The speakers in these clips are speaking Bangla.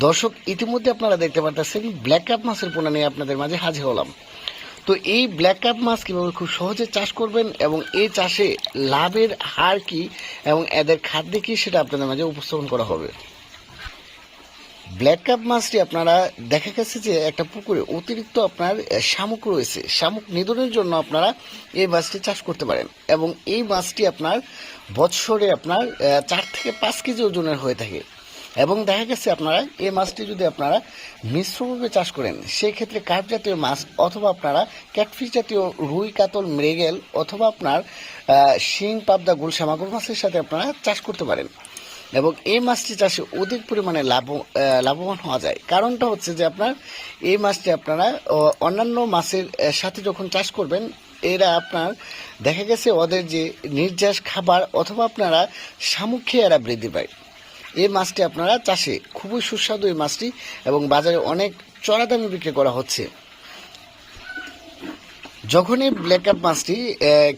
দর্শক, ইতিমধ্যে আপনারা দেখতে পাচ্ছেন ব্ল্যাক কাপ মাছের পোনা নিয়ে আপনাদের মাঝে হাজির হলাম। তো এই ব্ল্যাক কাপ মাছ কীভাবে খুব সহজে চাষ করবেন এবং এই চাষে লাভের হার কি এবং এদের খাদ্য কি সেটা আপনাদের মাঝে উপস্থাপন করা হবে। ব্ল্যাক কাপ মাছটি আপনারা দেখা গেছে যে একটা পুকুরে অতিরিক্ত আপনার শামুক রয়েছে, শামুক নিধনের জন্য আপনারা এই মাছটি চাষ করতে পারেন এবং এই মাছটি আপনার বৎসরে আপনার 4 থেকে 5 কেজি ওজনের হয়ে থাকে। এবং দেখা গেছে আপনারা এই মাছটি যদি আপনারা মিশ্রভাবে চাষ করেন সেই ক্ষেত্রে কার্প জাতীয় মাছ অথবা আপনারা ক্যাটফিশ জাতীয় রুই, কাতল, মৃগেল অথবা আপনার শিং, পাবদা, গুলশা, মাগুর মাছের সাথে আপনারা চাষ করতে পারেন এবং এই মাছটি চাষে অধিক পরিমাণে লাভবান হওয়া যায়। কারণটা হচ্ছে যে আপনার এই মাছটি আপনারা অন্যান্য মাছের সাথে যখন চাষ করবেন এরা আপনার দেখা গেছে ওদের যে নির্যাস খাবার অথবা আপনারা শামুক খেয়ে এরা বৃদ্ধি পায়। এই মাছটি আপনারা চাষে খুবই সুস্বাদু এই মাছটি এবং বাজারে অনেক চড়া দামে বিক্রি করা হচ্ছে। যখনই ব্ল্যাক কাপ মাছটি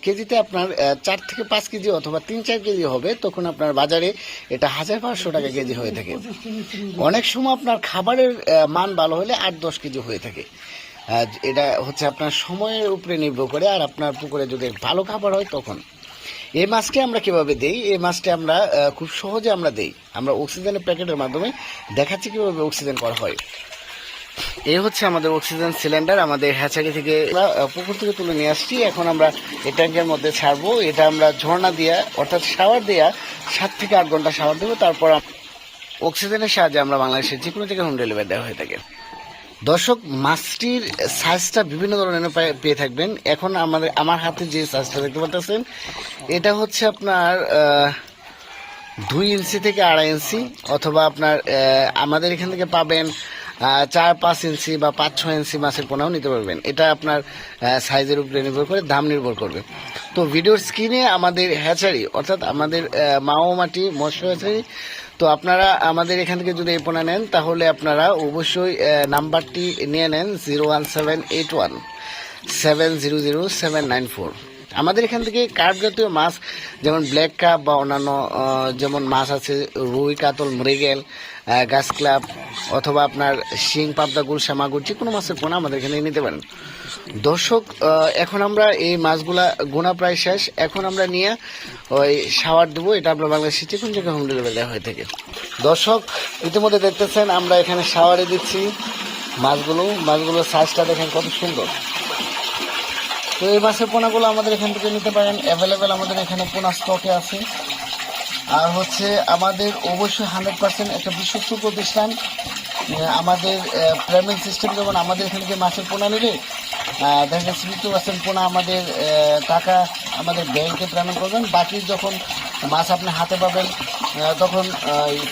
কেজিতে আপনার 4 থেকে 5 কেজি অথবা 3-4 কেজি হবে তখন আপনার বাজারে এটা 1500 টাকা কেজি হয়ে থাকে। অনেক সময় আপনার খাবারের মান ভালো হলে 8-10 কেজি হয়ে থাকে। এটা হচ্ছে আপনার সময়ের উপরে নির্ভর করে, আর আপনার পুকুরে যদি ভালো খাবার হয় তখন। এই মাছটি আমরা কিভাবে দেই? এই মাছটি আমরা খুব সহজে আমরা দেই, আমরা অক্সিজেনের প্যাকেটের মাধ্যমে দেখাচ্ছি কিভাবে অক্সিজেন করা হয়। এই হচ্ছে আমাদের অক্সিজেন সিলিন্ডার, আমাদের হ্যাচারি থেকে পুকুর থেকে তুলে নিয়ে আসছি। এখন আমরা এই ট্যাঙ্কের মধ্যে ছাড়বো। এটা আমরা ঝর্ণা দিয়া অর্থাৎ শাওয়ার দেওয়া 7 থেকে 8 ঘন্টা শাওয়ার দেবো। তারপর অক্সিজেনের সাহায্যে আমরা বাংলাদেশের যে কোনো জায়গায় হোম ডেলিভারি দেওয়া হয়ে থাকে। দর্শক, মাছটির সাইজটা বিভিন্ন ধরনের পেয়ে থাকবেন। এখন আমার হাতে যে সাইজটা দেখতে পাচ্ছেন এটা হচ্ছে আপনার 2 ইঞ্চি থেকে 2.5 ইঞ্চি অথবা আপনার আমাদের এখান থেকে পাবেন 4-5 ইঞ্চি বা 5-6 ইঞ্চি মাছের পোনাও নিতে পারবেন। এটা আপনার সাইজের উপরে নির্ভর করে, দাম নির্ভর করবে। তো ভিডিওর স্ক্রিনে আমাদের হ্যাচারি অর্থাৎ আমাদের মাটি মৎস্য হ্যাচারি। তো আপনারা আমাদের এখান থেকে যদি এই পোনা নেন তাহলে আপনারা অবশ্যই নাম্বারটি নিয়ে নেন 01781700794। আমাদের এখান থেকে কার্প জাতীয় মাছ যেমন ব্ল্যাক কাপ বা অন্যান্য যেমন মাছ আছে রুই, কাতল, মৃগেল, গাছ ক্লাব অথবা আপনার শিং, পাবদা, গুলশা, মাগুর যে কোনো মাছের পোনা আমাদের এখানে নিতে পারেন। দর্শক, এখন আমরা এই মাছগুলা গোনা প্রায় শেষ। এখন আমরা নিয়ে ওই শাওয়ার দেবো। এটা আমরা বাংলাদেশে যে কোনো জায়গায় হোম ডেলিভারি দেওয়া হয়ে থাকে। দর্শক, ইতিমধ্যে দেখতেছেন আমরা এখানে শাওয়ারে দিচ্ছি মাছগুলোর সাইজটা দেখেন কত সুন্দর। তো এই মাছের পোনাগুলো আমাদের এখান থেকে নিতে পারেন, অ্যাভেলেবেল আমাদের এখানে পোনা স্টকে আছে। আর হচ্ছে আমাদের অবশ্যই 100% একটা বিশ্বস্ত প্রতিষ্ঠান। আমাদের পেমেন্ট সিস্টেম যেমন আমাদের এখান থেকে মাছের পোনা নিলে দেখা যাচ্ছে 50% পোনা আমাদের টাকা আমাদের ব্যাংকে পেমেন্ট করবেন, বাকি যখন মাছ আপনি হাতে পাবেন তখন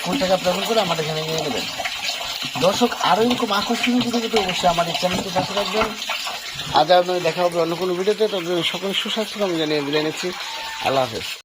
ফুল টাকা পেমেন্ট করে আমাদের এখানে নিয়ে নেবেন। দর্শক, আরও এরকম আকর্ষণীয় ভিডিও পেতে অবশ্যই আমার এই চ্যানেলটি পাশে রাখবেন। আজ আপনাদের দেখা হবে অন্য কোনো ভিডিওতে। তবে সকল সুস্বাস্থ্য আমি জানিয়ে বিদায় নিচ্ছি। আল্লাহ হাফেজ।